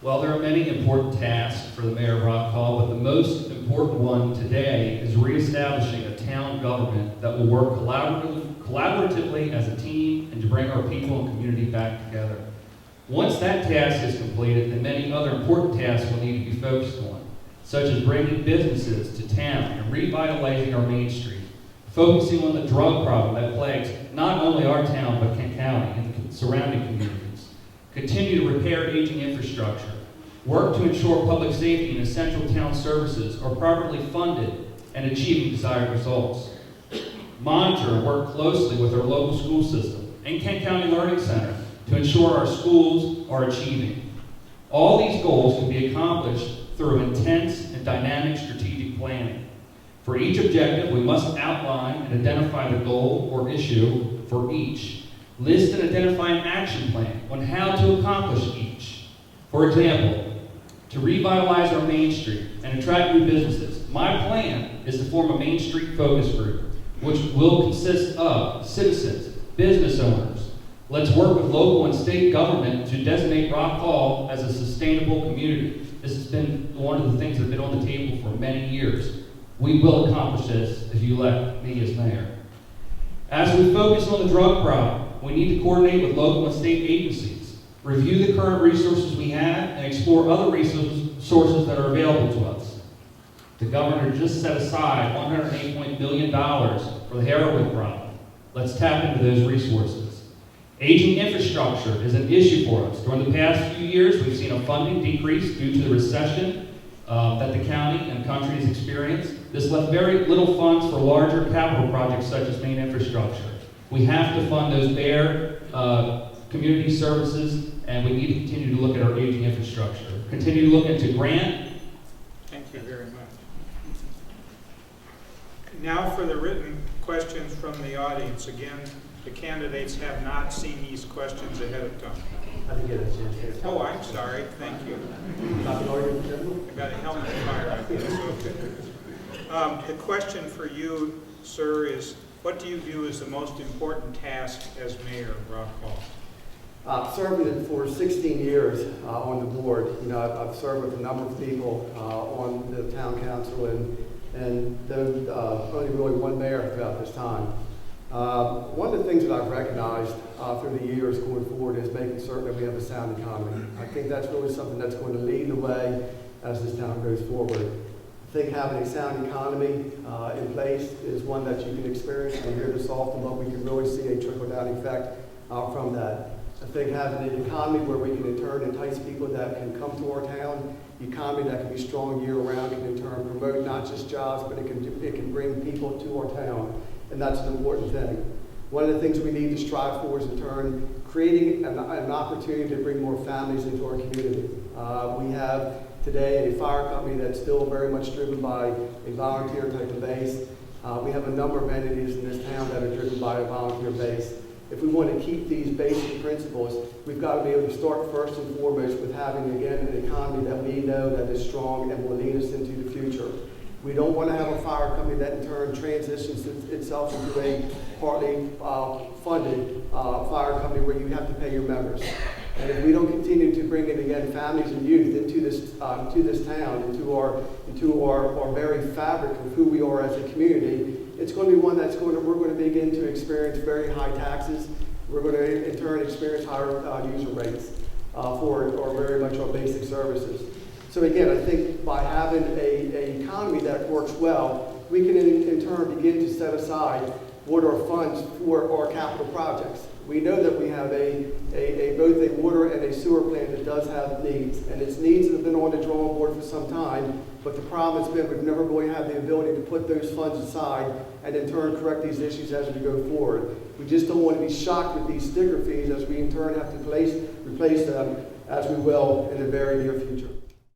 Well, there are many important tasks for the mayor of Rock Hall, but the most important one today is reestablishing a town government that will work collaboratively as a team and to bring our people and community back together. Once that task is completed, then many other important tasks will need to be focused on, such as bringing businesses to town and revitalizing our Main Street, focusing on the drug problem that plagues not only our town but Kent County and the surrounding communities, continue to repair aging infrastructure, work to ensure public safety and essential town services are properly funded and achieving desired results, monitor and work closely with our local school system and Kent County Learning Center to ensure our schools are achieving. All these goals can be accomplished through intense and dynamic strategic planning. For each objective, we must outline and identify the goal or issue for each. List and identify an action plan on how to accomplish each. For example, to revitalize our Main Street and attract new businesses, my plan is to form a Main Street focus group, which will consist of citizens, business owners. Let's work with local and state government to designate Rock Hall as a sustainable community. This has been one of the things that have been on the table for many years. We will accomplish this if you elect me as mayor. As we focus on the drug problem, we need to coordinate with local and state agencies, review the current resources we have, and explore other resources that are available to us. The governor just set aside $108 million for the heroin problem. Let's tap into those resources. Aging infrastructure is an issue for us. During the past few years, we've seen a funding decrease due to the recession that the county and country has experienced. This left very little funds for larger capital projects such as main infrastructure. We have to fund those bare community services, and we need to continue to look at our aging infrastructure. Continue to look into grant. Thank you very much. Now for the written questions from the audience. Again, the candidates have not seen these questions ahead of time. I didn't get a chance here. Oh, I'm sorry. Thank you. Not the audience, gentlemen? I got a helmet fire, I guess. Okay. The question for you, sir, is what do you view as the most important task as mayor of Rock Hall? Serving for 16 years on the board, I've served with a number of people on the town council, and there's only really one mayor throughout this time. One of the things that I've recognized through the years going forward is making certain that we have a sound economy. I think that's really something that's going to lead the way as this town goes forward. I think having a sound economy in place is one that you can experience. We hear this often, but we can really see a trickle-down effect from that. I think having an economy where we can in turn entice people that can come to our town, the economy that can be strong year-round, can in turn promote not just jobs, but it can bring people to our town, and that's an important thing. One of the things we need to strive for is in turn creating an opportunity to bring more families into our community. We have today a fire company that's still very much driven by a volunteer type of base. We have a number of entities in this town that are driven by a volunteer base. If we want to keep these basic principles, we've got to be able to start first and foremost with having, again, an economy that we know that is strong and will lead us into the future. We don't want to have a fire company that in turn transitions itself into a partly funded fire company where you have to pay your members. And if we don't continue to bring in, again, families and youth into this town, into our very fabric of who we are as a community, it's going to be one we're going to begin to experience very high taxes. We're going to in turn experience higher user rates for very much our basic services. So again, I think by having an economy that works well, we can in turn begin to set aside what are funds for our capital projects. We know that we have both a water and a sewer plant that does have needs, and its needs have been on the drawing board for some time, but the problem has been we've never really had the ability to put those funds aside and in turn correct these issues as we go forward. We just don't want to be shocked with these sticker fees as we in turn have to replace them as we will in the very near future.